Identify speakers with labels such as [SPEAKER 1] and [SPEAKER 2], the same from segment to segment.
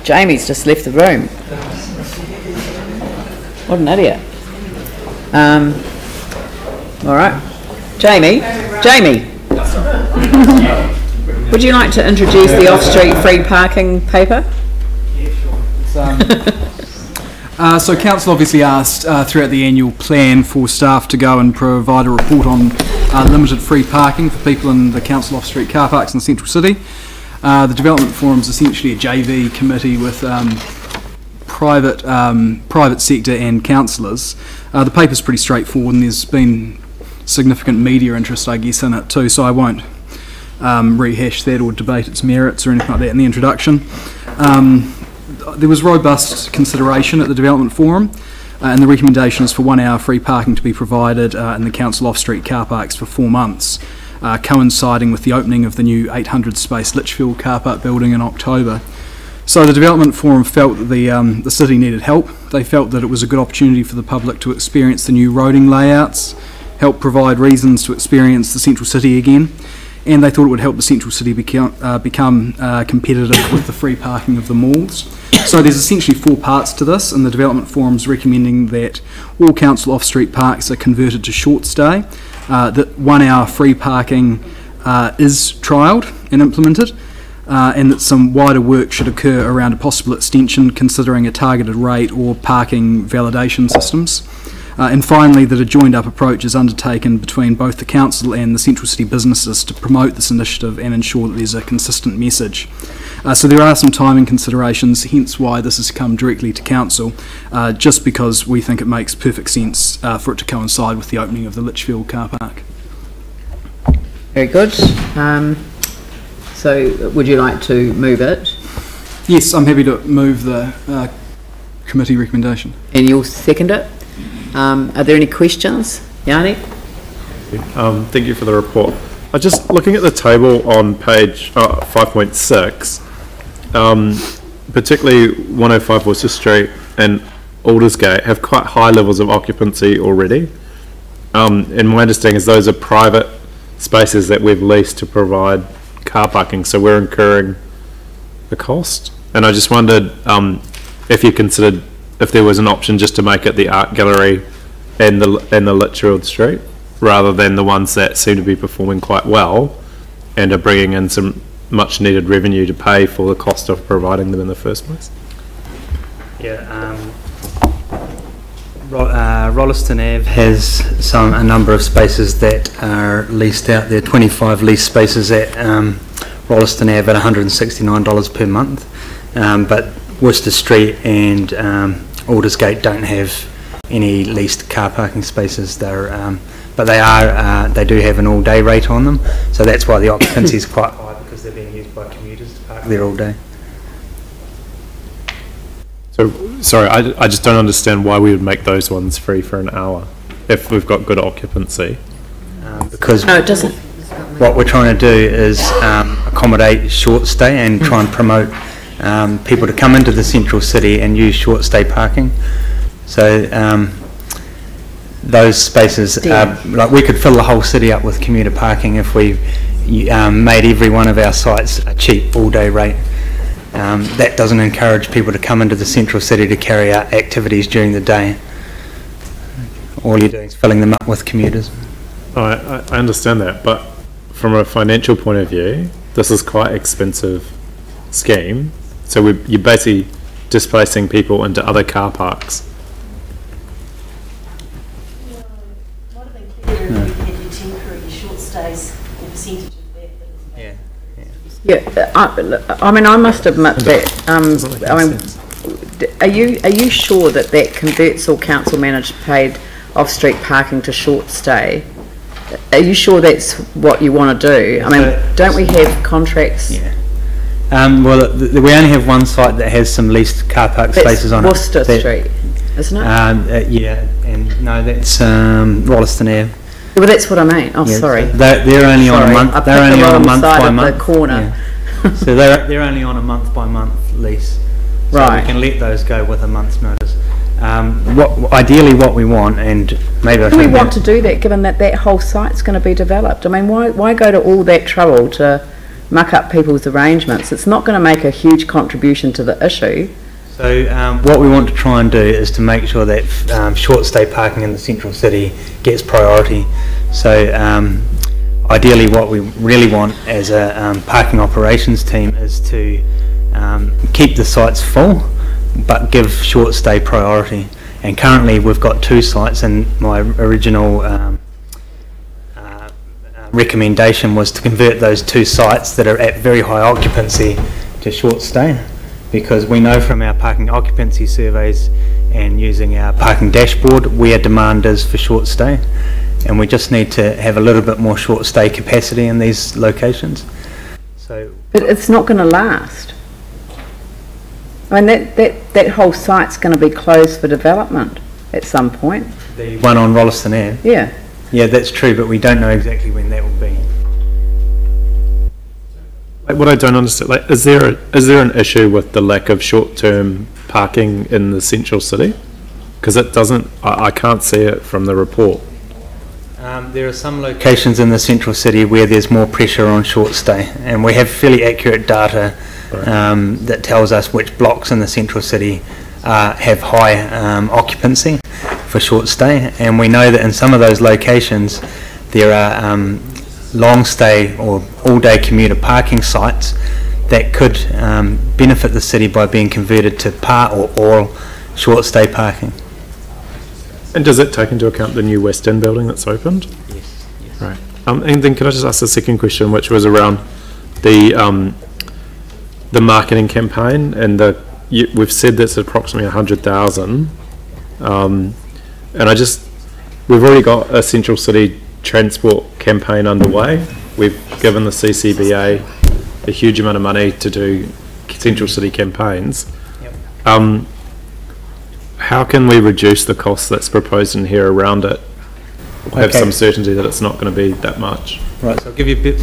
[SPEAKER 1] Jamie's just left the room. What an idiot. All right. Jamie, would you like to introduce the off-street free parking paper?
[SPEAKER 2] Yeah, sure. So Council obviously asked throughout the annual plan for staff to go and provide a report on limited free parking for people in the Council off-street car parks in the Central City. The Development Forum is essentially a JV committee with private sector and councillors. The paper's pretty straightforward, and there's been significant media interest, I guess, in it too, so I won't rehash that or debate its merits or anything like that in the introduction. There was robust consideration at the Development Forum, and the recommendation is for 1 hour free parking to be provided in the Council off-street car parks for 4 months, coinciding with the opening of the new 800 space Litchfield car park building in October. So the Development Forum felt that the city needed help. They felt that it was a good opportunity for the public to experience the new roading layouts, help provide reasons to experience the Central City again, and they thought it would help the Central City become competitive with the free parking of the malls. So there's essentially 4 parts to this, and the Development Forum's recommending that all council off-street parks are converted to short stay, that 1 hour free parking is trialled and implemented, and that some wider work should occur around a possible extension considering a targeted rate or parking validation systems. And finally, that a joined-up approach is undertaken between both the Council and the Central City businesses to promote this initiative and ensure that there's a consistent message. So there are some timing considerations, hence why this has come directly to Council, just because we think it makes perfect sense for it to coincide with the opening of the Litchfield car park.
[SPEAKER 1] Very good. So would you like to move it?
[SPEAKER 2] Yes, I'm happy to move the committee recommendation.
[SPEAKER 1] And you'll second it? Are there any questions? Yanni?
[SPEAKER 3] Thank you for the report. Just looking at the table on page 5.6, particularly 105 Worcester Street and Aldersgate have quite high levels of occupancy already. And my understanding is those are private spaces that we've leased to provide car parking, so we're incurring the cost. And I just wondered if you considered if there was an option just to make it the art gallery and the Litchfield Street, rather than the ones that seem to be performing quite well and are bringing in some much needed revenue to pay for the cost of providing them in the first place.
[SPEAKER 4] Yeah, Rolleston Ave has a number of spaces that are leased out. There are 25 leased spaces at Rolleston Ave at $169 per month, but Worcester Street and Aldersgate don't have any leased car parking spaces. They're but they do have an all-day rate on them, so that's why the occupancy is quite high, because they're being used by commuters to park there all day.
[SPEAKER 3] So, sorry, I just don't understand why we would make those ones free for an hour if we've got good occupancy.
[SPEAKER 4] Because
[SPEAKER 1] no, it doesn't.
[SPEAKER 4] What we're trying to do is accommodate short stay and try and promote people to come into the Central City and use short stay parking. So those spaces, like we could fill the whole city up with commuter parking if we made every one of our sites a cheap all-day rate. That doesn't encourage people to come into the Central City to carry out activities during the day. All you're doing is filling them up with commuters.
[SPEAKER 3] Oh, I understand that, but from a financial point of view, this is quite expensive scheme. So you're basically displacing people into other car parks.
[SPEAKER 5] Temporary short stays, the percentage of that.
[SPEAKER 1] Yeah, I mean, I must admit that. I mean, are you sure that that converts all council managed paid off-street parking to short stay? Are you sure that's what you want to do? I mean, don't we have contracts?
[SPEAKER 4] Yeah. Well, we only have one site that has some leased car park spaces on
[SPEAKER 1] Worcester Street, isn't it?
[SPEAKER 4] Yeah, and no, that's Rolleston Ave.
[SPEAKER 1] Well, that's what I mean. Oh, yeah, sorry.
[SPEAKER 4] They're only on a month. They're only on a month by month.
[SPEAKER 1] The corner.
[SPEAKER 4] Yeah. So they're only on a month by month lease. So
[SPEAKER 1] right.
[SPEAKER 4] We can let those go with a month's notice. Ideally, what we want, and maybe
[SPEAKER 1] do we want to do that, given that that whole site's going to be developed? I mean, why go to all that trouble to muck up people's arrangements, it's not going to make a huge contribution to the issue.
[SPEAKER 4] So what we want to try and do is to make sure that short stay parking in the central city gets priority. So ideally what we really want as a parking operations team is to keep the sites full but give short stay priority. And currently we've got 2 sites, and my original recommendation was to convert those 2 sites that are at very high occupancy to short stay, because we know from our parking occupancy surveys and using our parking dashboard where demand is for short stay, and we just need to have a little bit more short stay capacity in these locations. So,
[SPEAKER 1] but it's not going to last. I mean, that whole site's going to be closed for development at some point.
[SPEAKER 4] The one on Rolleston Ave?
[SPEAKER 1] Yeah.
[SPEAKER 4] Yeah, that's true, but we don't know exactly when that will be.
[SPEAKER 3] What I don't understand, like, is there an issue with the lack of short-term parking in the central city? Because it doesn't, I can't see it from the report.
[SPEAKER 4] There are some locations in the central city where there's more pressure on short stay, and we have fairly accurate data that tells us which blocks in the central city have high occupancy for short stay, and we know that in some of those locations there are long stay or all day commuter parking sites that could benefit the city by being converted to part or all short stay parking.
[SPEAKER 3] And does it take into account the new West End building that's opened?
[SPEAKER 4] Yes.
[SPEAKER 3] Right. And then can I just ask a second question, which was around the marketing campaign, and we've said that's approximately 100,000, and we've already got a central city transport campaign underway. We've given the CCBA a huge amount of money to do central city campaigns. Yep. How can we reduce the cost that's proposed in here around it? Have some certainty that it's not going to be that much.
[SPEAKER 4] Right, so I'll give you a bit.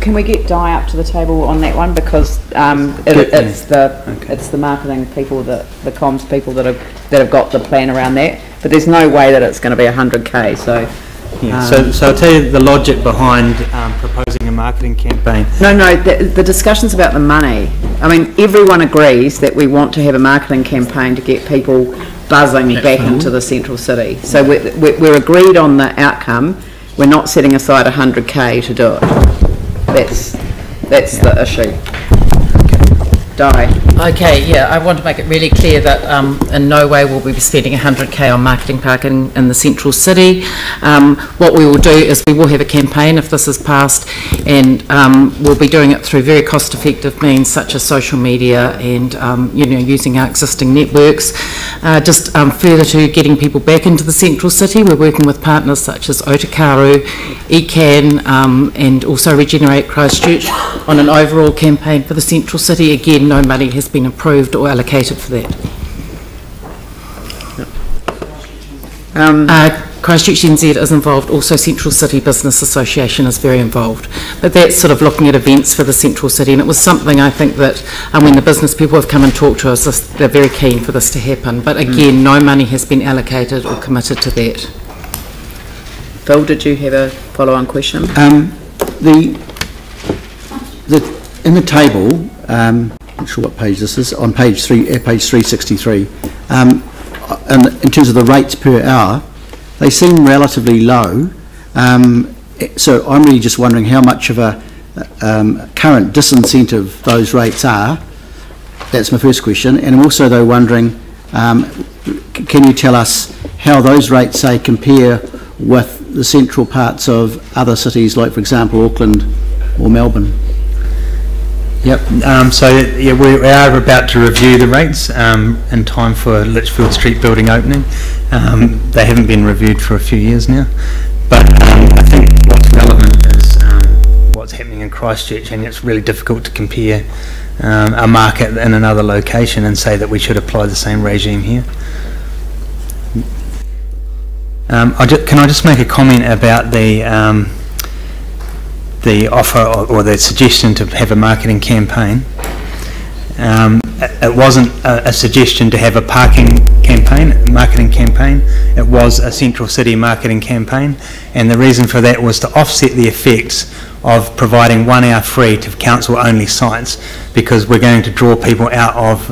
[SPEAKER 1] Can we get Di up to the table on that one, because it's the marketing people, the comms people that have got the plan around that. But there's no way that it's going to be 100k. So.
[SPEAKER 4] Yeah, so I'll tell you the logic behind proposing a marketing campaign.
[SPEAKER 1] No, the discussions about the money. I mean, everyone agrees that we want to have a marketing campaign to get people buzzing back into the central city. So we're agreed on the outcome. We're not setting aside 100k to do it. That's the issue. Di.
[SPEAKER 6] Okay, yeah, I want to make it really clear that in no way will we be spending 100k on marketing parking in the central city. What we will do is we will have a campaign if this is passed, and we'll be doing it through very cost-effective means such as social media and using our existing networks. Just further to getting people back into the central city, we're working with partners such as Otakaru, ECAN, and also Regenerate Christchurch on an overall campaign for the central city. Again, no money has been approved or allocated for that. Christchurch NZ is involved, also Central City Business Association is very involved, but that's sort of looking at events for the central city, and it was something I think that when the business people have come and talked to us, they're very keen for this to happen, but again, no money has been allocated or committed to that.
[SPEAKER 1] Phil, did you have a follow-on question?
[SPEAKER 7] In the table, I'm not sure what page this is, on page 363, and in terms of the rates per hour, they seem relatively low. So I'm really just wondering how much of a current disincentive those rates are. That's my first question. And I'm also though wondering, can you tell us how those rates, say, compare with the central parts of other cities, like for example Auckland or Melbourne?
[SPEAKER 4] Yep. So yeah, we are about to review the rates in time for Litchfield Street building opening. They haven't been reviewed for a few years now, but I think what's relevant is what's happening in Christchurch, and it's really difficult to compare a market in another location and say that we should apply the same regime here. Can I just make a comment about the offer or the suggestion to have a marketing campaign? It wasn't a suggestion to have a marketing campaign. It was a central city marketing campaign, and the reason for that was to offset the effects of providing 1 hour free to council-only sites, because we're going to draw people out of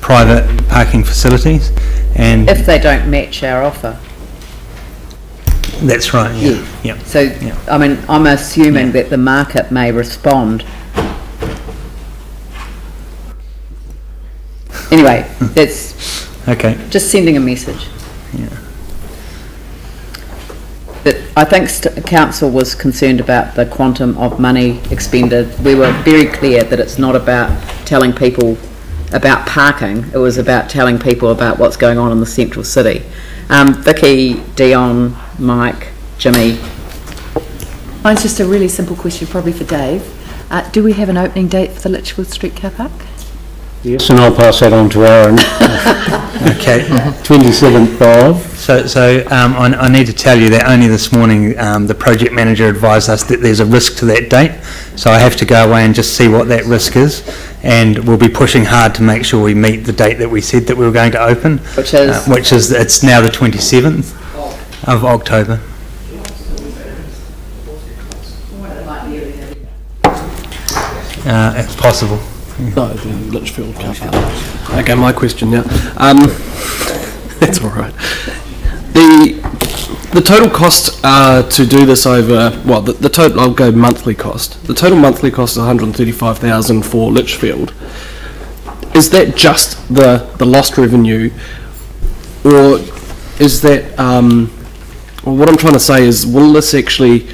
[SPEAKER 4] private parking facilities. And
[SPEAKER 1] if they don't match our offer.
[SPEAKER 4] That's right. Yeah. Yep.
[SPEAKER 1] So,
[SPEAKER 4] yep.
[SPEAKER 1] I mean, I'm assuming that the market may respond. Anyway, that's
[SPEAKER 4] okay.
[SPEAKER 1] Just sending a message.
[SPEAKER 4] Yeah.
[SPEAKER 1] That I think council was concerned about the quantum of money expended. We were very clear that it's not about telling people about parking. It was about telling people about what's going on in the central city. Vicky, Dion, Mike, Jimmy.
[SPEAKER 8] Mine's just a really simple question, probably for Dave. Do we have an opening date for the Litchfield Street car park?
[SPEAKER 9] Yes, and I'll pass that on to Aaron.
[SPEAKER 4] Okay.
[SPEAKER 9] 27th of.
[SPEAKER 4] So I need to tell you that only this morning the project manager advised us that there's a risk to that date. So I have to go away and just see what that risk is, and we'll be pushing hard to make sure we meet the date that we said that we were going to open,
[SPEAKER 1] which is
[SPEAKER 4] it's now the 27th of October. It's possible.
[SPEAKER 10] No, the Litchfield car park. Okay, my question now. That's all right. The total cost to do this over, well, the total, I'll go monthly cost. The total monthly cost is 135,000 for Litchfield. Is that just the lost revenue, or is that, well, what I'm trying to say is, will this actually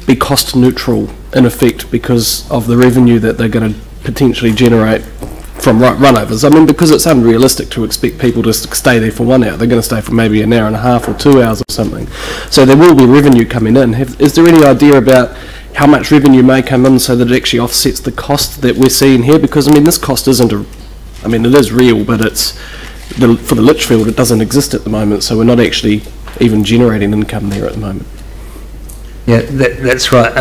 [SPEAKER 10] be cost neutral in effect because of the revenue that they're going to potentially generate from runovers? I mean, because it's unrealistic to expect people to stay there for 1 hour. They're going to stay for maybe an hour and a half or 2 hours or something. So there will be revenue coming in. Is there any idea about how much revenue may come in so that it actually offsets the cost that we're seeing here? Because, I mean, this cost isn't I mean, it is real, but it's for the Litchfield, it doesn't exist at the moment, so we're not actually even generating income there at the moment.
[SPEAKER 4] Yeah, that's right.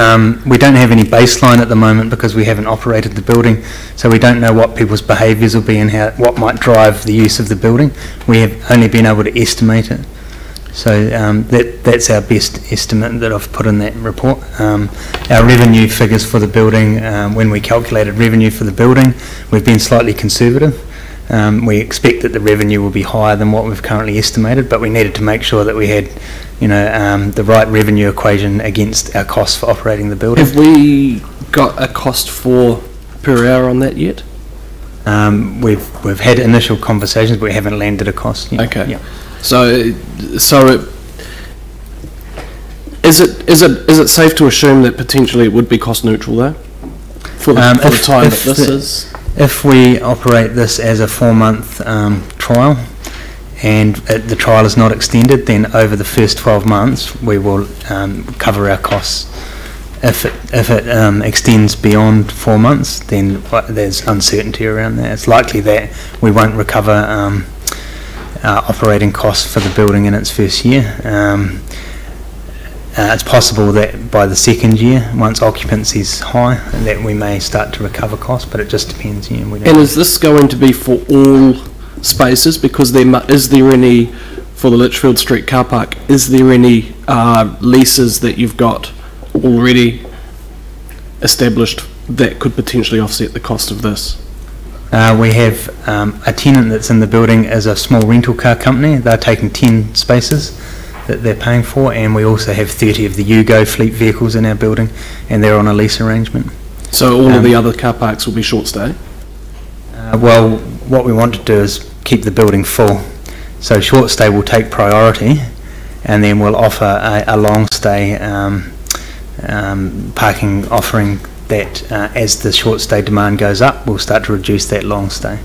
[SPEAKER 4] We don't have any baseline at the moment because we haven't operated the building, so we don't know what people's behaviours will be and what might drive the use of the building. We have only been able to estimate it. So that's our best estimate that I've put in that report. Our revenue figures for the building, when we calculated revenue for the building, we've been slightly conservative. We expect that the revenue will be higher than what we've currently estimated, but we needed to make sure that we had, the right revenue equation against our costs for operating the building.
[SPEAKER 10] Have we got a cost per hour on that yet?
[SPEAKER 4] We've had initial conversations, but we haven't landed a cost yet.
[SPEAKER 10] Okay.
[SPEAKER 4] Yeah.
[SPEAKER 10] So is it safe to assume that potentially it would be cost neutral though for the time that this is?
[SPEAKER 4] If we operate this as a 4-month trial, and the trial is not extended, then over the first 12 months we will cover our costs. If it extends beyond 4 months, then there's uncertainty around that. It's likely that we won't recover operating costs for the building in its first year. It's possible that by the second year, once occupancy is high, that we may start to recover costs, but it just depends. Yeah, we don't
[SPEAKER 10] and is this going to be for all spaces? Because is there any, for the Litchfield Street car park, is there any leases that you've got already established that could potentially offset the cost of this?
[SPEAKER 4] We have a tenant that's in the building as a small rental car company. They're taking 10 spaces that they're paying for, and we also have 30 of the Yugo fleet vehicles in our building, and they're on a lease arrangement.
[SPEAKER 10] So all of the other car parks will be short stay?
[SPEAKER 4] Well, what we want to do is keep the building full. So short stay will take priority, and then we'll offer a long stay parking offering that as the short stay demand goes up, we'll start to reduce that long stay.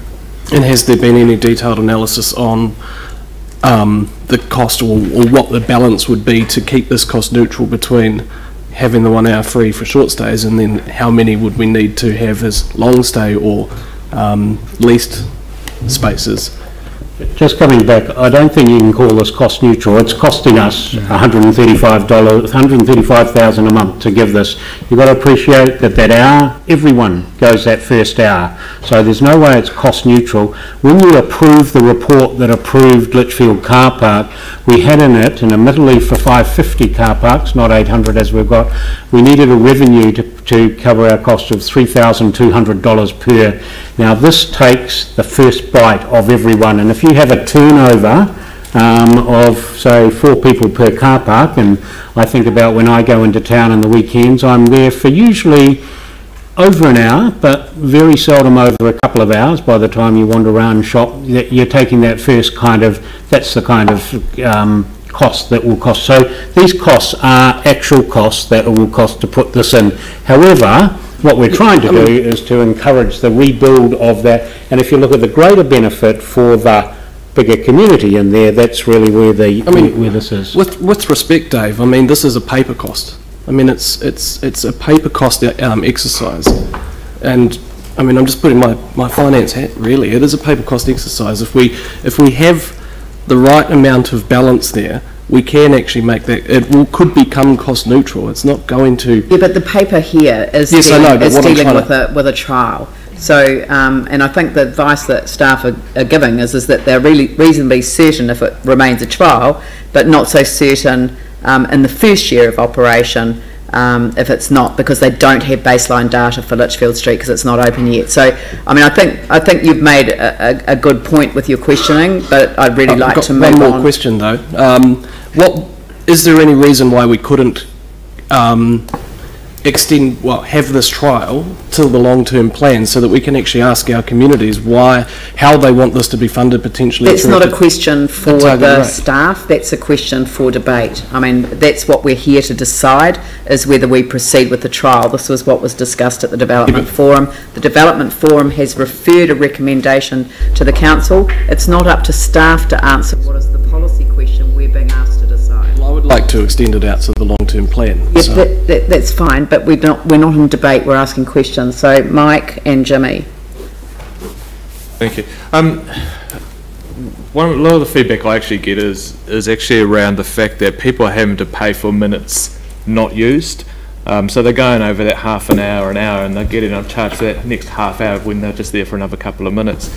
[SPEAKER 10] And has there been any detailed analysis on the cost or what the balance would be to keep this cost neutral between having the 1 hour free for short stays, and then how many would we need to have as long stay or leased spaces
[SPEAKER 9] Just coming back, I don't think you can call this cost neutral. It's costing us $135,000 a month to give this. You've got to appreciate that that hour, everyone goes that first hour. So there's no way it's cost neutral. When you approve the report that approved Litchfield Car Park, we had in it, and admittedly for 550 car parks, not 800 as we've got, we needed a revenue to cover our cost of $3,200 per. Now this takes the first bite of everyone, and if you have a turnover of say 4 people per car park, and I think about when I go into town on the weekends, I'm there for usually over an hour, but very seldom over a couple of hours. By the time you wander around and shop, you're taking that first kind of, that's the kind of cost that will cost. So these costs are actual costs that it will cost to put this in. However, what we're trying to do is to encourage the rebuild of that, and if you look at the greater benefit for the bigger community in there, that's really where the where this is.
[SPEAKER 10] With respect, Dave, I mean, this is a paper cost. I mean, it's a paper cost exercise, and I mean, I'm just putting my finance hat. Really, it is a paper cost exercise. If we have the right amount of balance there, we can actually make that, could become cost neutral. It's not going to...
[SPEAKER 1] Yeah, but the paper here is dealing with a trial. So, and I think the advice that staff are giving is that they're really reasonably certain if it remains a trial, but not so certain in the first year of operation if it's not, because they don't have baseline data for Litchfield Street because it's not open yet. So, I mean, I think you've made a good point with your questioning, but I'd really like to move on.
[SPEAKER 10] One more question though. What is there any reason why we couldn't have this trial till the long-term plan, so that we can actually ask our communities how they want this to be funded potentially?
[SPEAKER 1] That's not a question for the staff, that's a question for debate. I mean, that's what we're here to decide, is whether we proceed with the trial. This was what was discussed at the Development Forum. The Development Forum has referred a recommendation to the Council. It's not up to staff to answer what is the policy question we're being asked to decide.
[SPEAKER 10] Well, I would like to extend it out to the long-term plan.
[SPEAKER 1] Yes, so. That's fine, but we're not in debate, we're asking questions. So Mike and Jimmy.
[SPEAKER 11] Thank you. A lot of the feedback I actually get is actually around the fact that people are having to pay for minutes not used. So they're going over that half an hour, and they're getting charged for that next half hour when they're just there for another couple of minutes.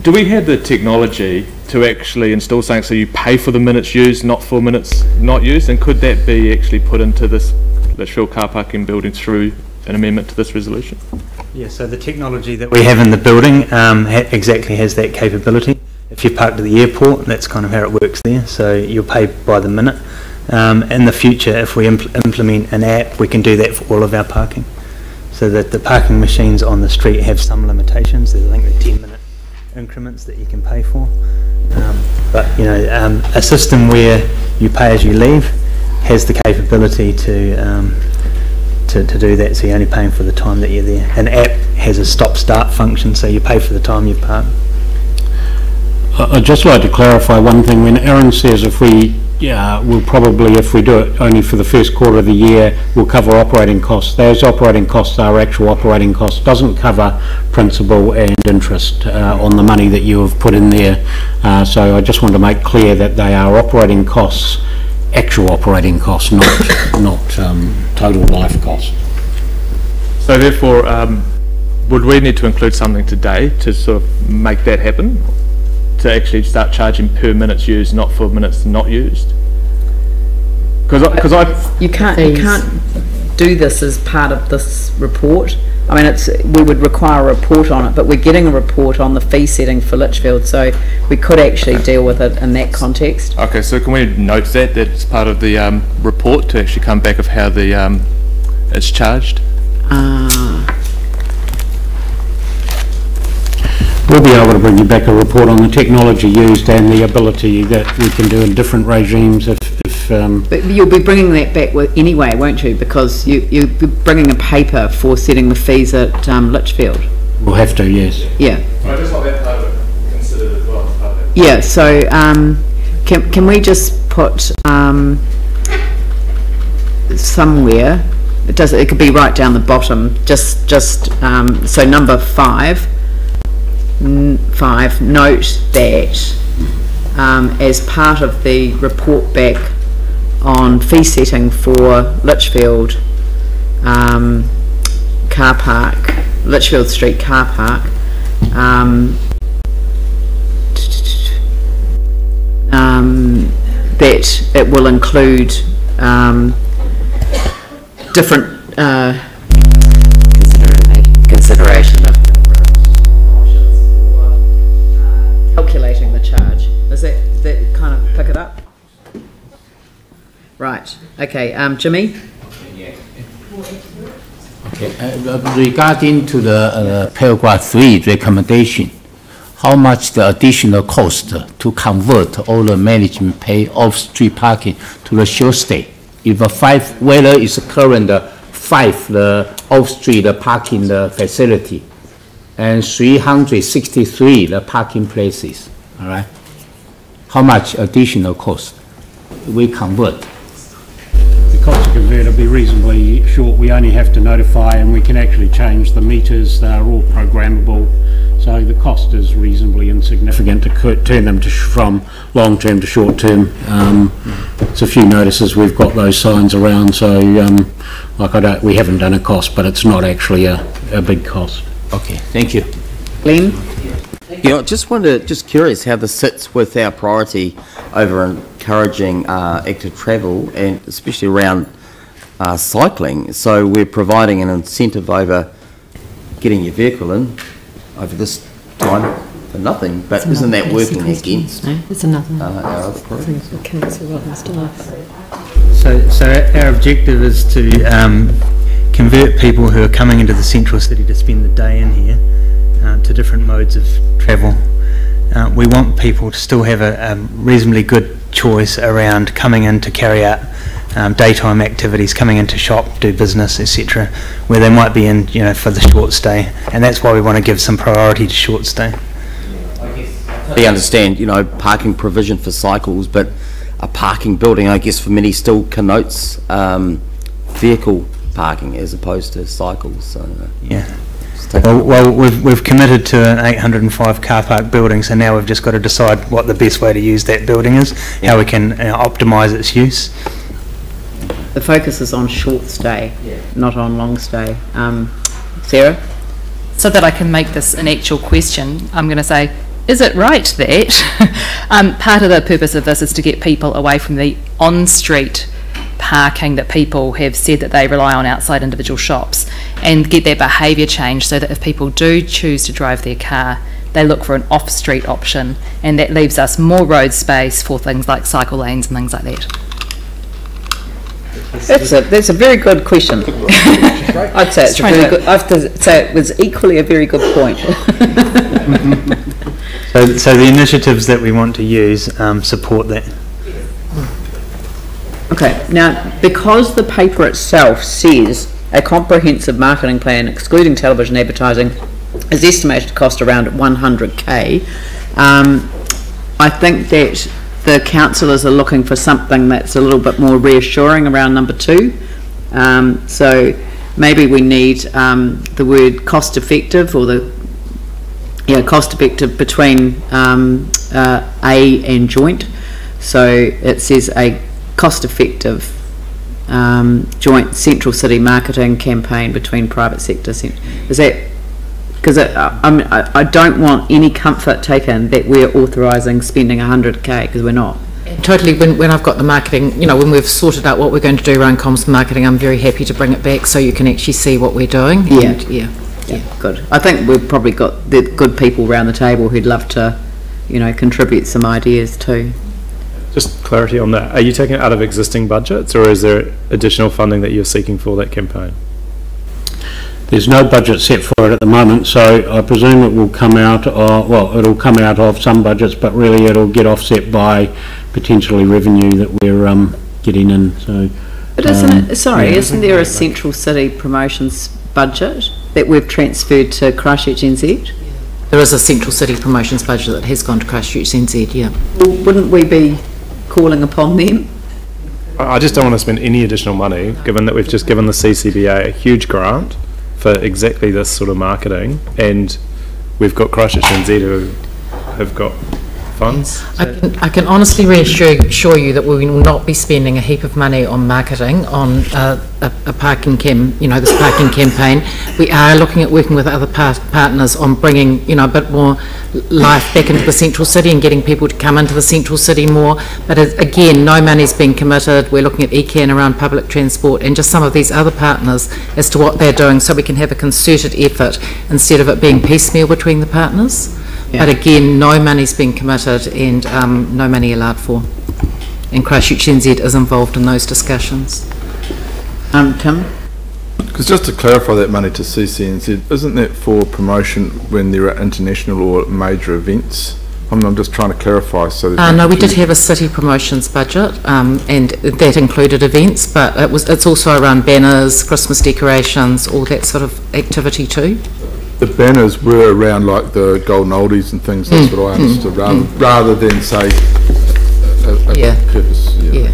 [SPEAKER 11] Do we have the technology to actually install something so you pay for the minutes used, not for minutes not used? And could that be actually put into this Litchfield car parking building through an amendment to this resolution?
[SPEAKER 4] Yeah, so the technology that we have in the building exactly has that capability. If you park at the airport, that's kind of how it works there. So you'll pay by the minute. In the future, if we implement an app, we can do that for all of our parking. So that the parking machines on the street have some limitations. There's, I think, the 10-minute increments that you can pay for. But you know, a system where you pay as you leave has the capability to do that, so you're only paying for the time that you're there. An app has a stop-start function, so you pay for the time you park.
[SPEAKER 9] I'd just like to clarify one thing. When Aaron says if we we'll probably, if we do it only for the first quarter of the year, we'll cover operating costs. Those operating costs are actual operating costs, doesn't cover principal and interest on the money that you have put in there. So I just want to make clear that they are operating costs, actual operating costs, not total life costs.
[SPEAKER 11] So therefore, would we need to include something today to sort of make that happen? To actually start charging per minutes used, not for minutes not used? Because
[SPEAKER 1] you can't do this as part of this report. I mean, we would require a report on it, but we're getting a report on the fee setting for Litchfield, so we could actually deal with it in that context.
[SPEAKER 11] Okay, so can we note that it's part of the report to actually come back of how the it's charged?
[SPEAKER 9] We'll be able to bring you back a report on the technology used and the ability that we can do in different regimes if
[SPEAKER 1] But you'll be bringing that back anyway, won't you? Because you'll be bringing a paper for setting the fees at Litchfield.
[SPEAKER 9] We'll have to, yes.
[SPEAKER 1] Yeah.
[SPEAKER 11] I just want that part of it considered as well as part of it.
[SPEAKER 1] Yeah, so can we just put somewhere, it could be right down the bottom, just so number 5, 5, note that as part of the report back on fee setting for Litchfield car park, Litchfield Street car park, that it will include different consideration of calculating the charge. Is that kind of pick it up? Right. Okay. Jimmy.
[SPEAKER 12] Okay. Regarding to the paragraph 3 recommendation, how much the additional cost to convert all the management pay off-street parking to the short stay? If a 5, whether it's current 5 the off-street parking facility and 363 the parking places, all right? How much additional cost we convert?
[SPEAKER 9] The cost to convert will be reasonably short. We only have to notify, and we can actually change the meters. They are all programmable. So the cost is reasonably insignificant to turn them from long-term to short-term. It's a few notices, we've got those signs around, so we haven't done a cost, but it's not actually a big cost.
[SPEAKER 12] Okay, thank you.
[SPEAKER 1] Glenn?
[SPEAKER 13] Yeah, just curious how this sits with our priority over encouraging active travel, and especially around cycling. So we're providing an incentive over getting your vehicle in over this time for nothing, but isn't that working against
[SPEAKER 8] It's another
[SPEAKER 13] our other priorities?
[SPEAKER 4] So our objective is to convert people who are coming into the central city to spend the day in here to different modes of travel. We want people to still have a reasonably good choice around coming in to carry out daytime activities, coming in to shop, do business, etc., where they might be in, for the short stay, and that's why we want to give some priority to short stay.
[SPEAKER 13] I understand, parking provision for cycles, but a parking building, I guess, for many still connotes vehicle parking as opposed to cycles. So,
[SPEAKER 4] yeah. Well, we've committed to an 805 car park building, so now we've just got to decide what the best way to use that building is, how we can optimise its use.
[SPEAKER 1] The focus is on short stay, not on long stay. Sarah?
[SPEAKER 14] So that I can make this an actual question, I'm going to say, is it right that part of the purpose of this is to get people away from the on-street parking that people have said that they rely on outside individual shops, and get their behaviour changed so that if people do choose to drive their car, they look for an off-street option, and that leaves us more road space for things like cycle lanes and things like that.
[SPEAKER 1] That's a very good question. I'd say it's a very good. I have to say it was equally a very good point.
[SPEAKER 4] So the initiatives that we want to use support that.
[SPEAKER 1] Okay, now because the paper itself says a comprehensive marketing plan excluding television advertising is estimated to cost around 100k, I think that the councillors are looking for something that's a little bit more reassuring around number 2. So maybe we need the word cost effective, or the cost effective between A and joint. So it says a cost effective joint central city marketing campaign between private sector. Is that, because I don't want any comfort taken that we're authorising spending 100k, because we're not.
[SPEAKER 6] Totally. When I've got the marketing, when we've sorted out what we're going to do around comms marketing, I'm very happy to bring it back so you can actually see what we're doing.
[SPEAKER 1] Yeah, good. I think we've probably got the good people around the table who'd love to, contribute some ideas too.
[SPEAKER 3] Just clarity on that. Are you taking it out of existing budgets, or is there additional funding that you're seeking for that campaign?
[SPEAKER 9] There's no budget set for it at the moment, so I presume it will come out of, it'll come out of some budgets, but really it'll get offset by potentially revenue that we're getting in. So,
[SPEAKER 1] but isn't there a central city promotions budget that we've transferred to Christchurch NZ?
[SPEAKER 6] There is a central city promotions budget that has gone to Christchurch NZ, yeah.
[SPEAKER 1] Well, wouldn't we be calling upon them?
[SPEAKER 3] I just don't want to spend any additional money, given that we've just given the CCBA a huge grant for exactly this sort of marketing, and we've got Christchurch NZ who have got funds.
[SPEAKER 6] I can honestly reassure you that we will not be spending a heap of money on marketing on a parking this parking campaign. We are looking at working with other partners on bringing a bit more life back into the central city and getting people to come into the central city more. But again, no money's been committed. We're looking at ECAN around public transport and just some of these other partners as to what they're doing, so we can have a concerted effort instead of it being piecemeal between the partners. Yeah. But again, no money's been committed and no money allowed for. And Christchurch NZ is involved in those discussions.
[SPEAKER 1] Tim?
[SPEAKER 15] Because just to clarify that money to CCNZ, isn't that for promotion when there are international or major events? I'm just trying to clarify. So
[SPEAKER 6] no, we did have a city promotions budget and that included events, but it's also around banners, Christmas decorations, all that sort of activity too.
[SPEAKER 15] The banners were around like the golden oldies and things, that's what I understood, rather than say a purpose.
[SPEAKER 6] Yeah.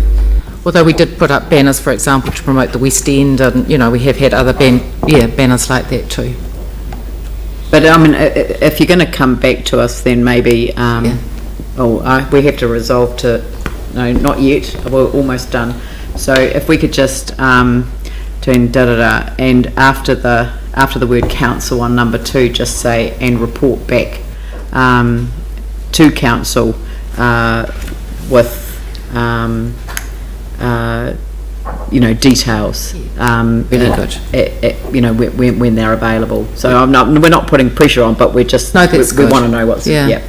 [SPEAKER 6] Although we did put up banners, for example, to promote the West End, and we have had other banners like that too.
[SPEAKER 1] But I mean, if you're going to come back to us, then maybe we have to resolve to, no, not yet, we're almost done. So if we could just turn da-da-da, and after the word council on number 2, just say and report back to council with details. When they're available. So we're not putting pressure on, but we want to know what's yeah.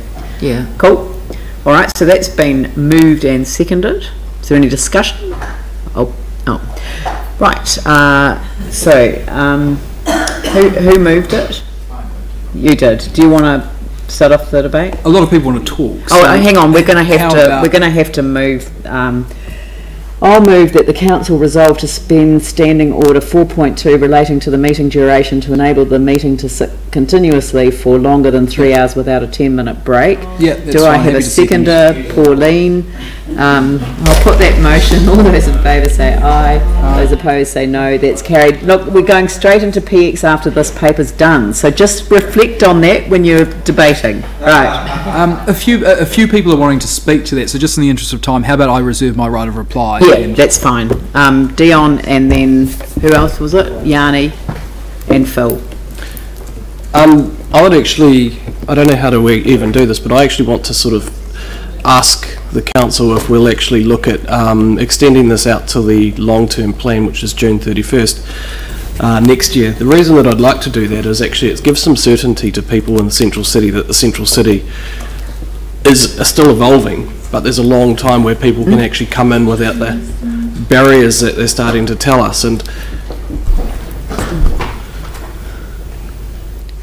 [SPEAKER 1] Cool. All right. So that's been moved and seconded. Is there any discussion? Oh. Right. Who moved it? You did. Do you want to start off the debate?
[SPEAKER 2] A lot of people want to talk.
[SPEAKER 1] So hang on. We're going to have to move. I'll move that the council resolve to suspend standing order 4.2 relating to the meeting duration to enable the meeting to sit continuously for longer than 3 hours without a 10-minute break.
[SPEAKER 2] Yeah, that's
[SPEAKER 1] Do I have a seconder? Pauline. I'll put that motion. All those in favour say aye. Those opposed say no. That's carried. Look, we're going straight into PX after this paper's done, so just reflect on that when you're debating. Right.
[SPEAKER 2] A few people are wanting to speak to that, so just in the interest of time, how about I reserve my right of reply?
[SPEAKER 1] Yeah, that's fine. Dion, and then who else was it? Yanni and Phil.
[SPEAKER 10] I would actually, I don't know how to even do this, but I actually want to sort of ask the council if we'll actually look at extending this out to the long-term plan, which is June 31st next year. The reason that I'd like to do that is actually it gives some certainty to people in the central city that the central city is still evolving, but there's a long time where people can actually come in without the barriers that they're starting to tell us. And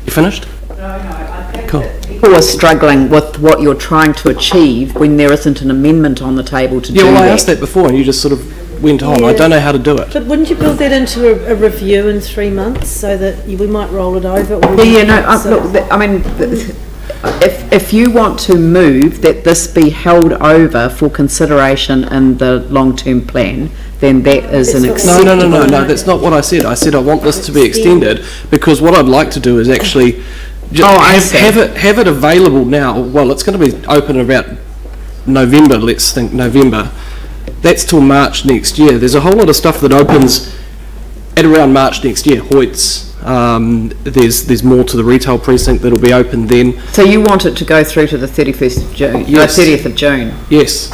[SPEAKER 10] you finished?
[SPEAKER 1] No, I think
[SPEAKER 10] cool.
[SPEAKER 1] that people are struggling with what you're trying to achieve when there isn't an amendment on the table to do that.
[SPEAKER 10] Yeah, well, I asked that before and you just sort of went on. I don't know how to do it.
[SPEAKER 5] But wouldn't you build that into a review in 3 months so that we might roll it over? Or
[SPEAKER 1] look, I mean, if you want to move that this be held over for consideration in the long-term plan, then that is an acceptable...
[SPEAKER 10] No, that's not what I said. I said I want this to be extended because what I'd like to do is actually have it available now. Well, it's going to be open about November, let's think November. That's till March next year. There's a whole lot of stuff that opens at around March next year. Hoyts, there's more to the retail precinct that'll be open then.
[SPEAKER 1] So you want it to go through to the 31st of June?
[SPEAKER 10] Yes.
[SPEAKER 1] 30th of June?
[SPEAKER 10] Yes.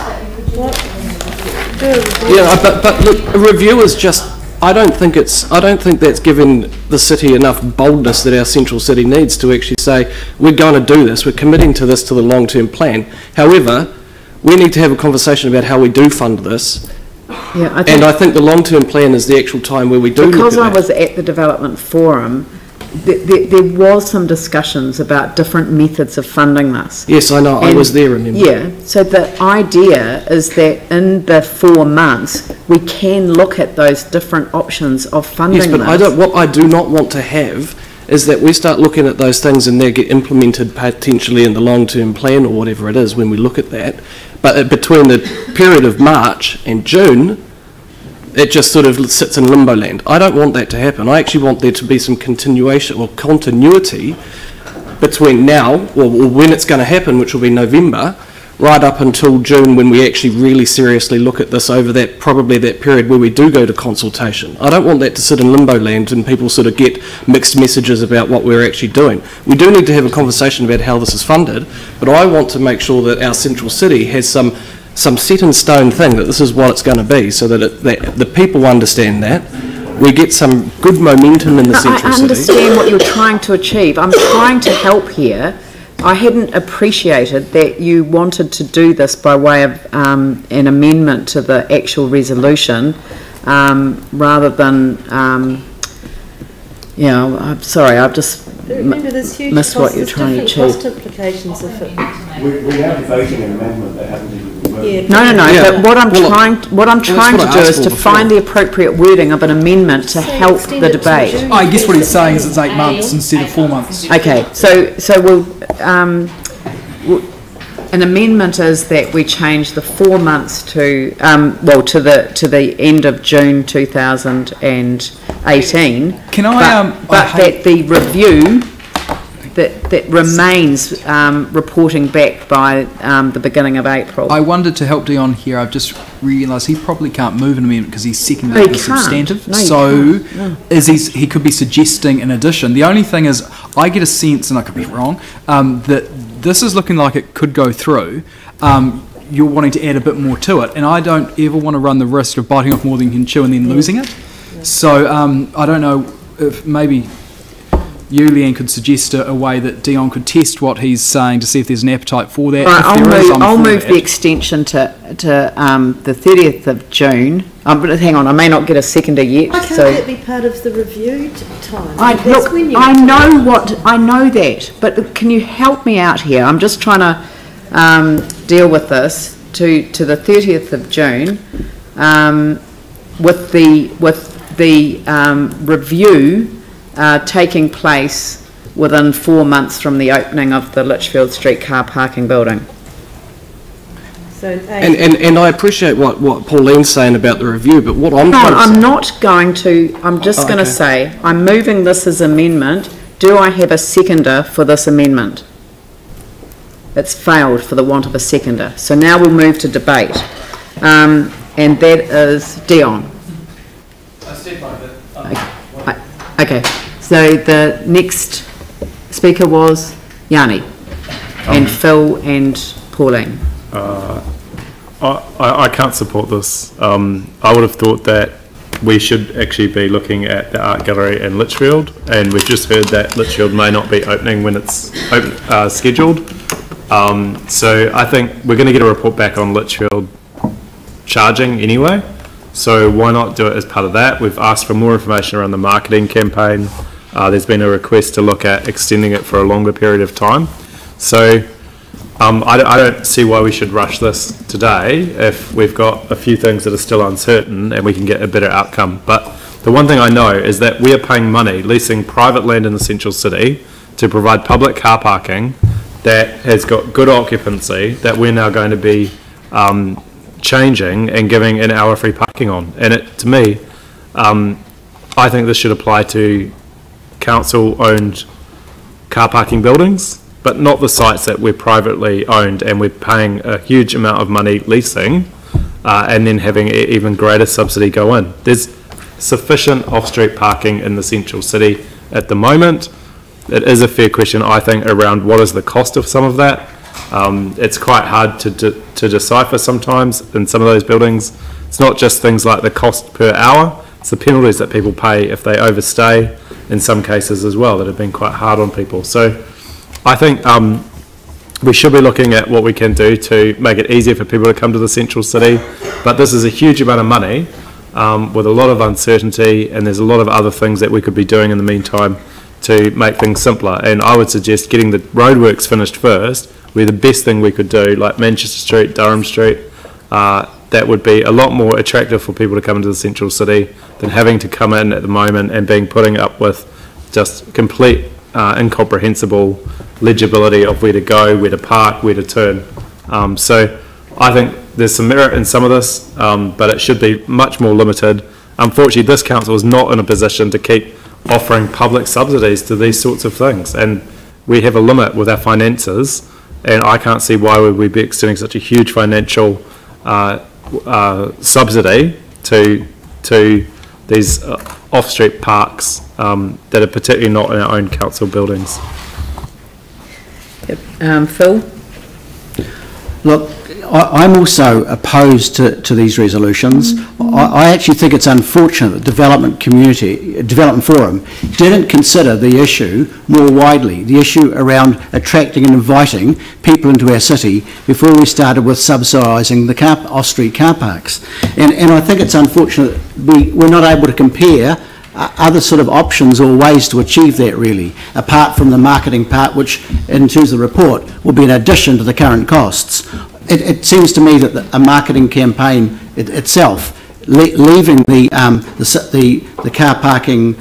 [SPEAKER 10] Yeah, but look, a review is just, I don't think that's given the city enough boldness that our central city needs to actually say, we're going to do this, we're committing to this to the long-term plan. However, we need to have a conversation about how we do fund this.
[SPEAKER 1] Yeah,
[SPEAKER 10] I think the long-term plan is the actual time where we do
[SPEAKER 1] because
[SPEAKER 10] look at
[SPEAKER 1] I was at the development forum, there was some discussions about different methods of funding this.
[SPEAKER 10] Yes, I know. I was there, remember.
[SPEAKER 1] Yeah, so the idea is that in the 4 months we can look at those different options of funding this.
[SPEAKER 10] Yes, but what I do not want to have is that we start looking at those things and they get implemented potentially in the long-term plan or whatever it is when we look at that. But between the period of March and June, it just sort of sits in limbo land. I don't want that to happen. I actually want there to be some continuation or continuity between now, or when it's going to happen, which will be November, right up until June, when we actually really seriously look at this over that, probably that period where we do go to consultation. I don't want that to sit in limbo land and people sort of get mixed messages about what we're actually doing. We do need to have a conversation about how this is funded, but I want to make sure that our central city has some set in stone thing, that this is what it's going to be, so that, that the people understand that. We get some good momentum in the central city.
[SPEAKER 1] I understand what you're trying to achieve. I'm trying to help here. I hadn't appreciated that you wanted to do this by way of an amendment to the actual resolution, rather than, you know, I'm sorry, I've just
[SPEAKER 5] remember, there's huge
[SPEAKER 1] missed what you're trying to achieve.
[SPEAKER 5] cost implications of it.
[SPEAKER 9] We are debating an amendment that hasn't even been voted.
[SPEAKER 1] No, but what I'm trying to do is to
[SPEAKER 10] before.
[SPEAKER 1] find the appropriate wording of an amendment to help the debate.
[SPEAKER 2] I guess what he's saying is it's 8 months instead of 4 months.
[SPEAKER 1] Okay, so we'll, an amendment is that we change the 4 months to, well, to the end of June 2018.
[SPEAKER 2] Can I,
[SPEAKER 1] but that the review that remains reporting back by the beginning of April.
[SPEAKER 2] I wondered to help Dion here. I've just realised he probably can't move an amendment because he's seconded
[SPEAKER 1] No,
[SPEAKER 2] the
[SPEAKER 1] he can't.
[SPEAKER 2] substantive.
[SPEAKER 1] No, he
[SPEAKER 2] so
[SPEAKER 1] can't. No.
[SPEAKER 2] he could be suggesting an addition. The only thing is, I get a sense, and I could be wrong, that this is looking like it could go through. You're wanting to add a bit more to it, and I don't ever want to run the risk of biting off more than you can chew and then losing it. So I don't know if maybe you, Leanne, could suggest a way that Dion could test what he's saying to see if there's an appetite for that.
[SPEAKER 1] Right, I'll move
[SPEAKER 2] that.
[SPEAKER 1] the extension to the 30th of June. But hang on, I may not get a seconder yet.
[SPEAKER 5] Why can't
[SPEAKER 1] so
[SPEAKER 5] that be part of the review time?
[SPEAKER 1] I know that, but can you help me out here? I'm just trying to deal with this to the 30th of June, with the review taking place within 4 months from the opening of the Litchfield Street car parking building.
[SPEAKER 5] So
[SPEAKER 10] and I appreciate what Pauline's saying about the review, but what I'm
[SPEAKER 1] just going to say, I'm moving this as amendment. Do I have a seconder for this amendment? It's failed for the want of a seconder. So now we'll move to debate. And that is Dion. Okay, so the next speaker was Yanni, and Phil and Pauline.
[SPEAKER 3] I can't support this. I would have thought that we should actually be looking at the art gallery in Litchfield, and we've just heard that Litchfield may not be opening when it's scheduled. So I think we're going to get a report back on Litchfield charging anyway. So why not do it as part of that? We've asked for more information around the marketing campaign. There's been a request to look at extending it for a longer period of time. So I don't see why we should rush this today if we've got a few things that are still uncertain and we can get a better outcome. But the one thing I know is that we are paying money, leasing private land in the central city to provide public car parking that has got good occupancy that we're now going to be changing and giving an hour free parking on. And it, to me, I think this should apply to council-owned car parking buildings, but not the sites that we're privately owned and we're paying a huge amount of money leasing and then having an even greater subsidy go in. There's sufficient off-street parking in the central city at the moment. It is a fair question, I think, around what is the cost of some of that. It's quite hard to decipher sometimes in some of those buildings. It's not just things like the cost per hour, it's the penalties that people pay if they overstay in some cases as well that have been quite hard on people. So I think we should be looking at what we can do to make it easier for people to come to the central city, but this is a huge amount of money with a lot of uncertainty, and there's a lot of other things that we could be doing in the meantime to make things simpler. And I would suggest getting the roadworks finished first would be the best thing we could do, like Manchester Street, Durham Street. That would be a lot more attractive for people to come into the central city than having to come in at the moment and putting up with just complete incomprehensible legibility of where to go, where to park, where to turn. So I think there's some merit in some of this, but it should be much more limited. Unfortunately, this council is not in a position to keep offering public subsidies to these sorts of things, and we have a limit with our finances, and I can't see why would we be extending such a huge financial subsidy to these off-street parks that are particularly not in our own council buildings.
[SPEAKER 1] Phil?
[SPEAKER 7] Look, I'm also opposed to these resolutions. I actually think it's unfortunate that Development Forum didn't consider the issue more widely, the issue around attracting and inviting people into our city before we started with subsidising the off-street car parks. And I think it's unfortunate we're not able to compare other sort of options or ways to achieve that, really, apart from the marketing part, which in terms of the report will be in addition to the current costs. It seems to me that a marketing campaign itself, leaving the car parking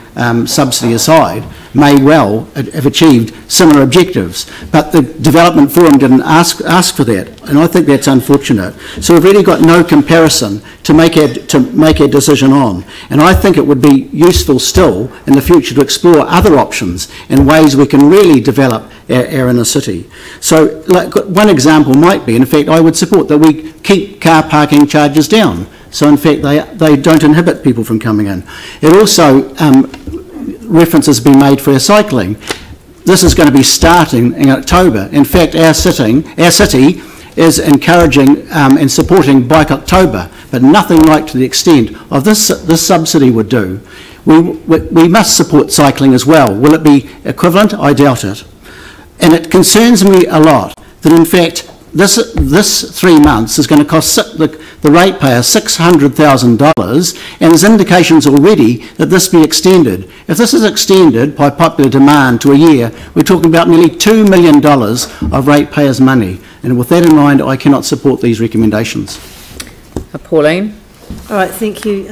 [SPEAKER 7] subsidy aside, may well have achieved similar objectives. But the Development Forum didn't ask for that, and I think that's unfortunate. So we've really got no comparison to make a decision on. And I think it would be useful still in the future to explore other options and ways we can really develop our inner city. So like, one example might be, in fact, I would support that we keep car parking charges down. So in fact, they don't inhibit people from coming in. It also, reference has been made for our cycling. This is going to be starting in October. In fact, our city is encouraging and supporting Bike October, but nothing like to the extent of this subsidy would do. We must support cycling as well. Will it be equivalent? I doubt it. And it concerns me a lot that in fact this 3 months is going to cost the ratepayer $600,000, and there's indications already that this be extended. If this is extended by popular demand to a year, we're talking about nearly $2 million of ratepayers' money. And with that in mind, I cannot support these recommendations.
[SPEAKER 1] Pauline?
[SPEAKER 5] All right, thank you.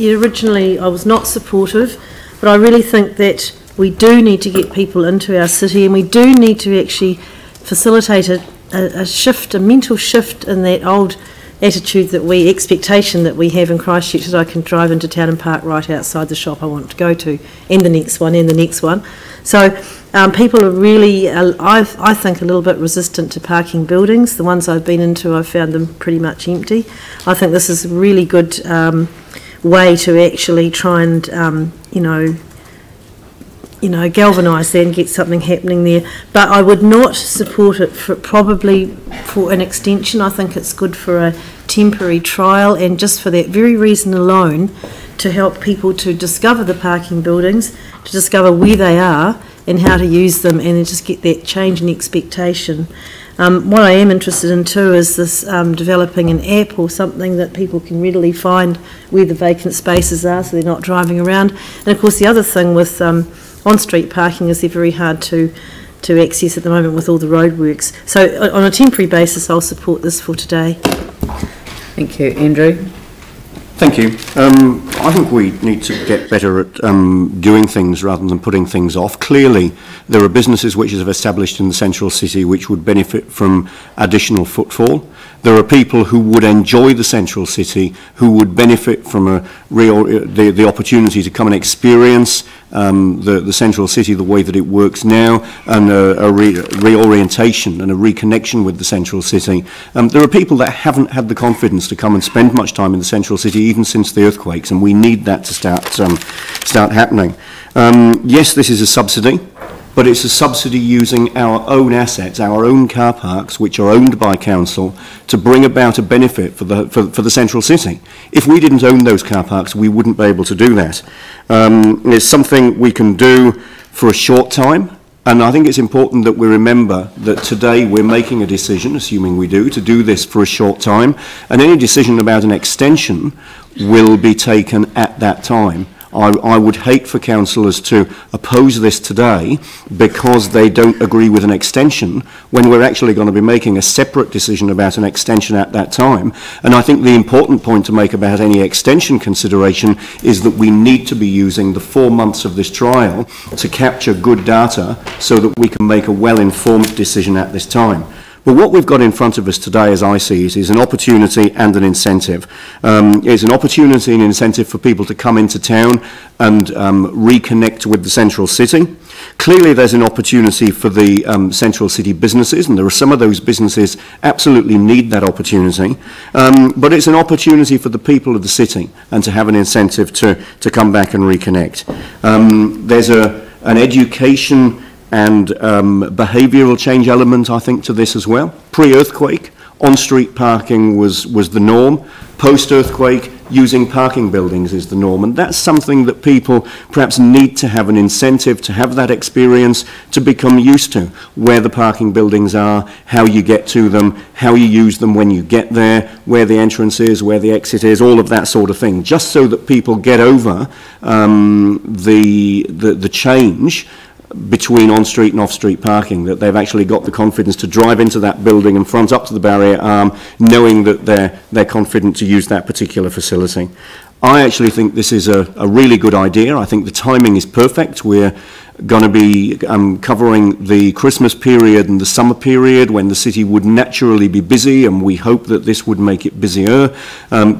[SPEAKER 5] Originally, I was not supportive, but I really think that we do need to get people into our city, and we do need to actually facilitate a shift, a mental shift in that old attitude expectation that we have in Christchurch, that I can drive into town and park right outside the shop I want to go to, and the next one, and the next one. So people are really, I think, a little bit resistant to parking buildings. The ones I've been into, I've found them pretty much empty. I think this is a really good way to actually try and, galvanise that and get something happening there. But I would not support it probably for an extension. I think it's good for a temporary trial, and just for that very reason alone, to help people to discover the parking buildings, to discover where they are and how to use them, and just get that change in expectation. What I am interested in too is this developing an app or something that people can readily find where the vacant spaces are, so they're not driving around. And of course the other thing with on-street parking is they're very hard to access at the moment with all the roadworks. So on a temporary basis, I'll support this for today.
[SPEAKER 1] Thank you. Andrew?
[SPEAKER 16] Thank you. I think we need to get better at doing things rather than putting things off. Clearly, there are businesses which have established in the central city which would benefit from additional footfall. There are people who would enjoy the central city, who would benefit from the opportunity to come and experience the central city the way that it works now, and a reorientation and a reconnection with the central city. There are people that haven't had the confidence to come and spend much time in the central city even since the earthquakes, and we need that to start happening. Yes, this is a subsidy, but it's a subsidy using our own assets, our own car parks, which are owned by council, to bring about a benefit for the central city. If we didn't own those car parks, we wouldn't be able to do that. It's something we can do for a short time, and I think it's important that we remember that today we're making a decision, assuming we do this for a short time, and any decision about an extension will be taken at that time. I would hate for councillors to oppose this today because they don't agree with an extension when we're actually going to be making a separate decision about an extension at that time. And I think the important point to make about any extension consideration is that we need to be using the 4 months of this trial to capture good data so that we can make a well-informed decision at this time. But what we've got in front of us today, as I see it, is an opportunity and an incentive. It's an opportunity and incentive for people to come into town and reconnect with the central city. Clearly there's an opportunity for the central city businesses, and there are some of those businesses absolutely need that opportunity, but it's an opportunity for the people of the city and to have an incentive to come back and reconnect. There's an education and behavioural change element, I think, to this as well. Pre-earthquake, on-street parking was the norm. Post-earthquake, using parking buildings is the norm. And that's something that people perhaps need to have an incentive to have that experience, to become used to, where the parking buildings are, how you get to them, how you use them when you get there, where the entrance is, where the exit is, all of that sort of thing, just so that people get over the change between on-street and off-street parking, that they've actually got the confidence to drive into that building and front up to the barrier arm, knowing that they're confident to use that particular facility. I actually think this is a really good idea. I think the timing is perfect. We're going to be covering the Christmas period and the summer period when the city would naturally be busy, and we hope that this would make it busier.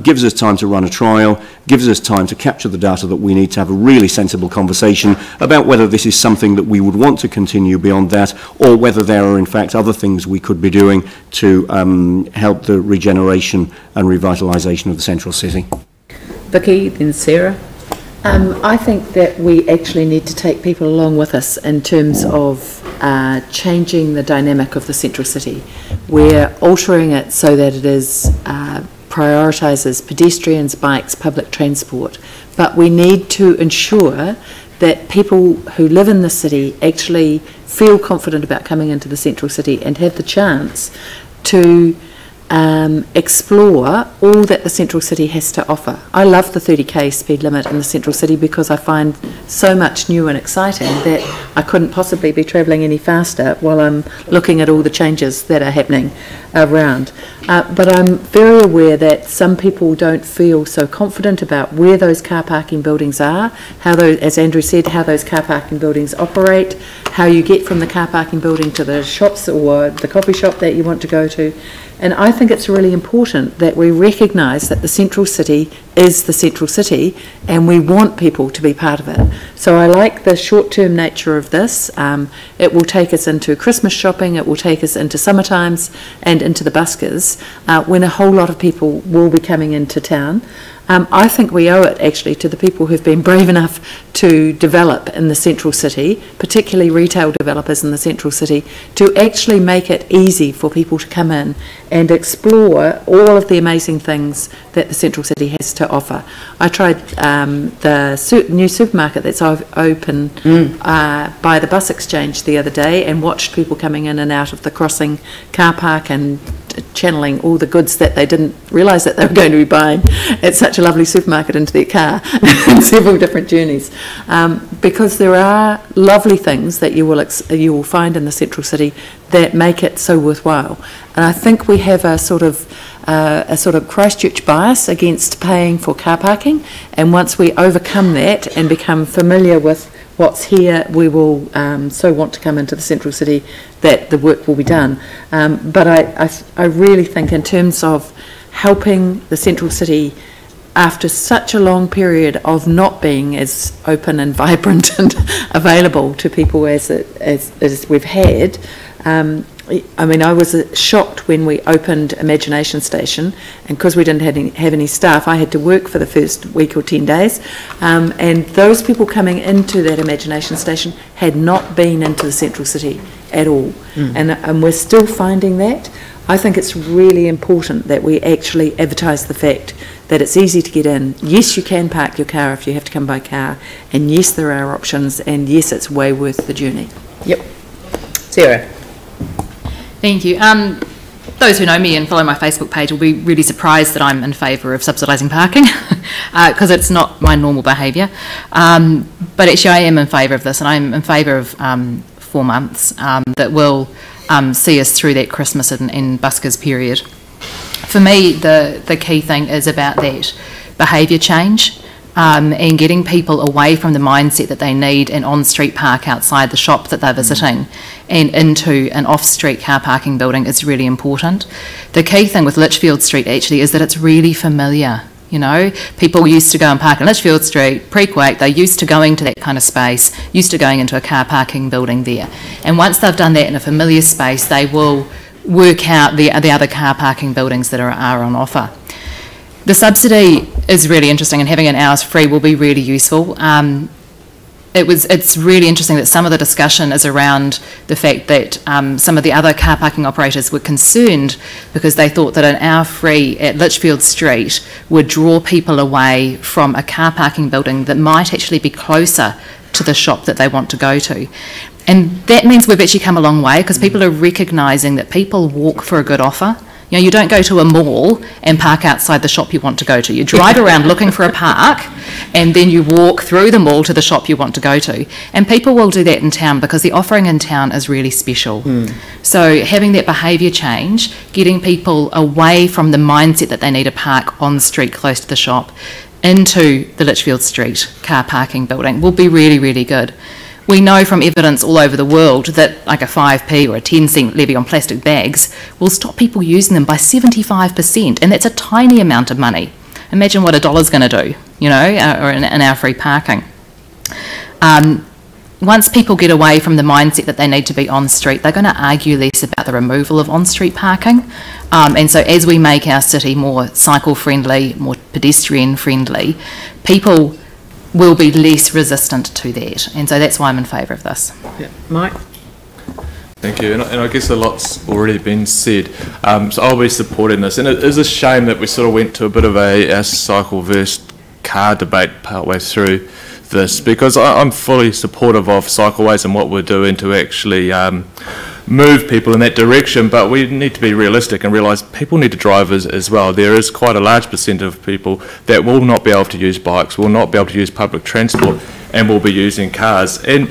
[SPEAKER 16] Gives us time to run a trial, gives us time to capture the data that we need to have a really sensible conversation about whether this is something that we would want to continue beyond that, or whether there are in fact other things we could be doing to help the regeneration and revitalisation of the central city.
[SPEAKER 1] Vicky, then Sarah.
[SPEAKER 8] I think that we actually need to take people along with us in terms of changing the dynamic of the central city. We're altering it so that it is prioritises pedestrians, bikes, public transport, but we need to ensure that people who live in the city actually feel confident about coming into the central city and have the chance to explore all that the central city has to offer. I love the 30k speed limit in the central city because I find so much new and exciting that I couldn't possibly be travelling any faster while I'm looking at all the changes that are happening around. But I'm very aware that some people don't feel so confident about where those car parking buildings are, how those, as Andrew said, how those car parking buildings operate, how you get from the car parking building to the shops or the coffee shop that you want to go to. And I think it's really important that we recognise that the central city is the central city and we want people to be part of it. So I like the short-term nature of this. It will take us into Christmas shopping, it will take us into summer times and into the buskers when a whole lot of people will be coming into town. I think we owe it actually to the people who've been brave enough to develop in the central city, particularly retail developers in the central city, to actually make it easy for people to come in and explore all of the amazing things that the central city has to offer. I tried the new supermarket that's open by the bus exchange the other day and watched people coming in and out of the crossing car park and channeling all the goods that they didn't realise that they were going to be buying at such a lovely supermarket into their car in several different journeys. Because there are lovely things that you will find in the central city that make it so worthwhile. And I think we have a sort of Christchurch bias against paying for car parking, and once we overcome that and become familiar with what's here, we will so want to come into the central city that the work will be done. But I really think in terms of helping the central city after such a long period of not being as open and vibrant and available to people as we've had, I mean, I was shocked when we opened Imagination Station, and because we didn't have any staff, I had to work for the first week or 10 days, and those people coming into that Imagination Station had not been into the central city at all, and we're still finding that. I think it's really important that we actually advertise the fact that it's easy to get in. Yes, you can park your car if you have to come by car, and yes, there are options, and yes, it's way worth the journey.
[SPEAKER 1] Yep. Sarah.
[SPEAKER 14] Thank you. Those who know me and follow my Facebook page will be really surprised that I'm in favour of subsidising parking because it's not my normal behaviour. But actually I am in favour of this, and I'm in favour of 4 months that will see us through that Christmas and buskers period. For me, the key thing is about that behaviour change. and getting people away from the mindset that they need an on-street park outside the shop that they're visiting and into an off-street car parking building is really important. The key thing with Lichfield Street actually is that it's really familiar. You know, people used to go and park in Lichfield Street pre-quake. They're used to going to that kind of space, used to going into a car parking building there. And once they've done that in a familiar space, they will work out the other car parking buildings that are on offer. The subsidy is really interesting, and having an hours free will be really useful. It's really interesting that some of the discussion is around the fact that some of the other car parking operators were concerned because they thought that an hour free at Lichfield Street would draw people away from a car parking building that might actually be closer to the shop that they want to go to. And that means we've actually come a long way because people are recognising that people walk for a good offer. You know, you don't go to a mall and park outside the shop you want to go to. You drive around looking for a park and then you walk through the mall to the shop you want to go to. And people will do that in town because the offering in town is really special. So having that behaviour change, getting people away from the mindset that they need a park on the street close to the shop into the Lichfield Street car parking building will be really, really good. We know from evidence all over the world that like a 5p or a 10-cent levy on plastic bags will stop people using them by 75%, and that's a tiny amount of money. Imagine what $1's going to do, you know, or an hour free parking. Once people get away from the mindset that they need to be on street, they're going to argue less about the removal of on-street parking. And so as we make our city more cycle-friendly, more pedestrian-friendly, people will be less resistant to that, and so that's why I'm in favour of this.
[SPEAKER 1] Yeah. Mike?
[SPEAKER 11] Thank you, and I guess a lot's already been said, so I'll be supporting this, and it is a shame that we sort of went to a bit of a cycle versus car debate partway through this, because I'm fully supportive of cycleways and what we're doing to actually move people in that direction, but we need to be realistic and realise people need to drive as well. There is quite a large percent of people that will not be able to use bikes, will not be able to use public transport, and will be using cars. And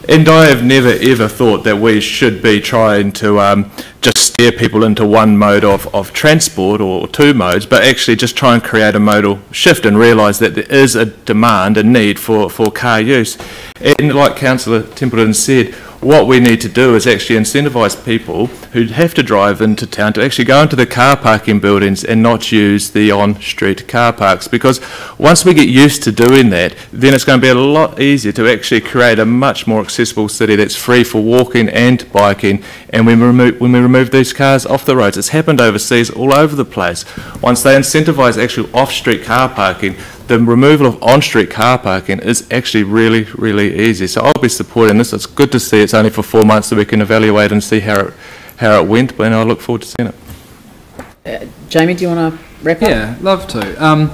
[SPEAKER 11] I have never ever thought that we should be trying to just steer people into one mode of transport or two modes, but actually just try and create a modal shift and realise that there is a demand and need for car use. And like Councillor Templeton said, what we need to do is actually incentivise people who have to drive into town to actually go into the car parking buildings and not use the on-street car parks, because once we get used to doing that, then it's going to be a lot easier to actually create a much more accessible city that's free for walking and biking. And when we remove these cars off the roads, it's happened overseas all over the place. Once they incentivise actual off-street car parking, the removal of on-street car parking is actually really, really easy. So I'll be supporting this. It's good to see it's only for 4 months so we can evaluate and see how it went, but I look forward to seeing it.
[SPEAKER 1] Jamie, do you want to wrap up?
[SPEAKER 2] Yeah, love to.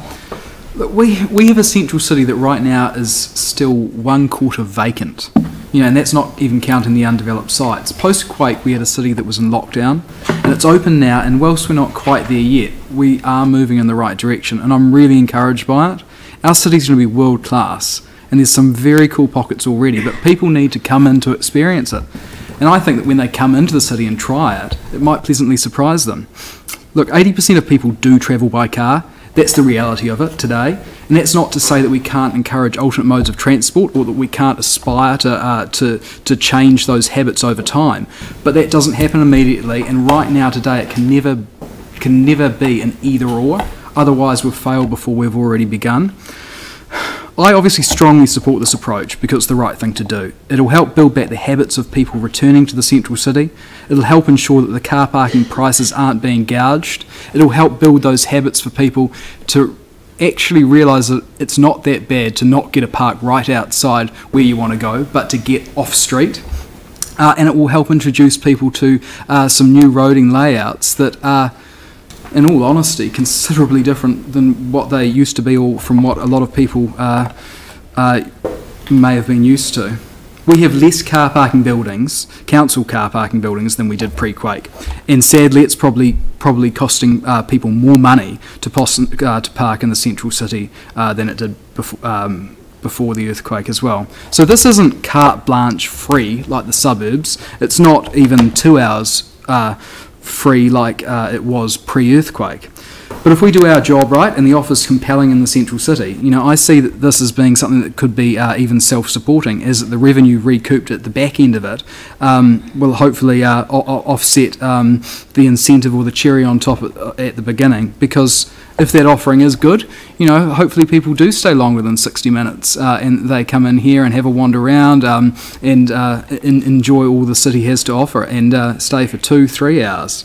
[SPEAKER 2] Look, we have a central city that right now is still 1/4 vacant. You know, and that's not even counting the undeveloped sites. Post-quake, we had a city that was in lockdown, and it's open now, and whilst we're not quite there yet, we are moving in the right direction, and I'm really encouraged by it. Our city's going to be world-class, and there's some very cool pockets already, but people need to come in to experience it. And I think that when they come into the city and try it, it might pleasantly surprise them. Look, 80% of people do travel by car. That's the reality of it today, and that's not to say that we can't encourage alternate modes of transport or that we can't aspire to change those habits over time. But that doesn't happen immediately, and right now today it can never be an either or. Otherwise, we've failed before we've already begun. I obviously strongly support this approach because it's the right thing to do. It'll help build back the habits of people returning to the central city. It'll help ensure that the car parking prices aren't being gouged. It'll help build those habits for people to actually realise that it's not that bad to not get a park right outside where you want to go, but to get off street. And it will help introduce people to some new roading layouts that are, in all honesty, considerably different than what they used to be, or from what a lot of people may have been used to. We have less car parking buildings, council car parking buildings, than we did pre-quake, and sadly it's probably costing people more money to park in the central city than it did before the earthquake as well. So this isn't carte blanche free like the suburbs. It's not even 2 hours free like it was pre-earthquake. But if we do our job right and the offer's compelling in the central city, you know, I see that this as being something that could be even self-supporting, is that the revenue recouped at the back end of it will hopefully offset the incentive or the cherry on top at the beginning, because if that offering is good, you know, hopefully people do stay longer than 60 minutes and they come in here and have a wander around and enjoy all the city has to offer and stay for 2-3 hours.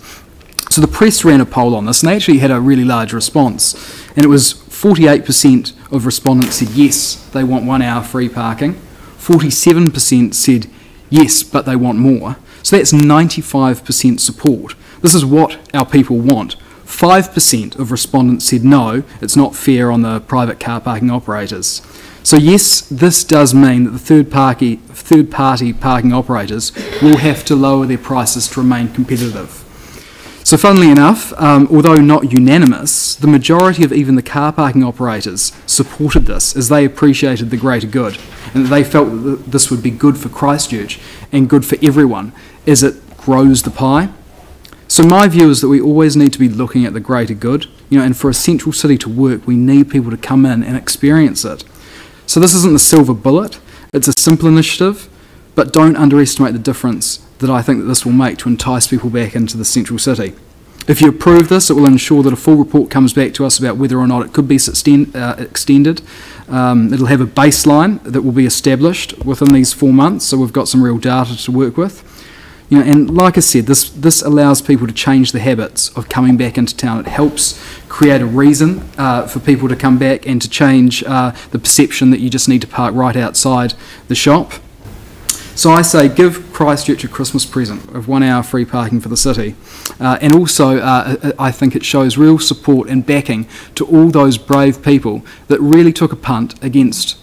[SPEAKER 2] So the press ran a poll on this and they actually had a really large response, and it was 48% of respondents said yes, they want 1 hour free parking, 47% said yes, but they want more. So that's 95% support. This is what our people want. 5% of respondents said no, it's not fair on the private car parking operators. So yes, this does mean that the third-party parking operators will have to lower their prices to remain competitive. So funnily enough, although not unanimous, the majority of even the car parking operators supported this as they appreciated the greater good and they felt that this would be good for Christchurch and good for everyone as it grows the pie. So my view is that we always need to be looking at the greater good, you know, and for a central city to work, we need people to come in and experience it. So this isn't the silver bullet, it's a simple initiative, but don't underestimate the difference that I think that this will make to entice people back into the central city. If you approve this, it will ensure that a full report comes back to us about whether or not it could be extended. It'll have a baseline that will be established within these 4 months, so we've got some real data to work with. You know, and like I said, this allows people to change the habits of coming back into town. It helps create a reason for people to come back and to change the perception that you just need to park right outside the shop. So I say give Christchurch a Christmas present of 1 hour free parking for the city. And also I think it shows real support and backing to all those brave people that really took a punt against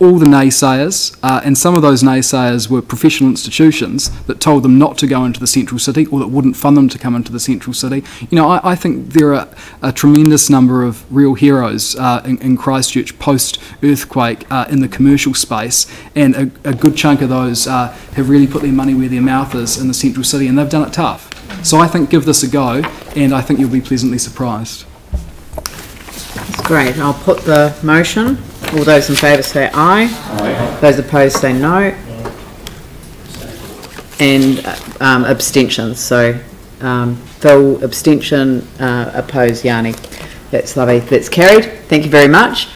[SPEAKER 2] all the naysayers, and some of those naysayers were professional institutions that told them not to go into the central city or that wouldn't fund them to come into the central city. You know, I think there are a tremendous number of real heroes in Christchurch post-earthquake in the commercial space, and a good chunk of those have really put their money where their mouth is in the central city, and they've done it tough. So I think give this a go, and I think you'll be pleasantly surprised.
[SPEAKER 1] That's great. I'll put the motion. All those in favour say aye. Aye. Those opposed say no. And abstentions. So Phil, abstention, oppose Yanni. That's lovely. That's carried. Thank you very much.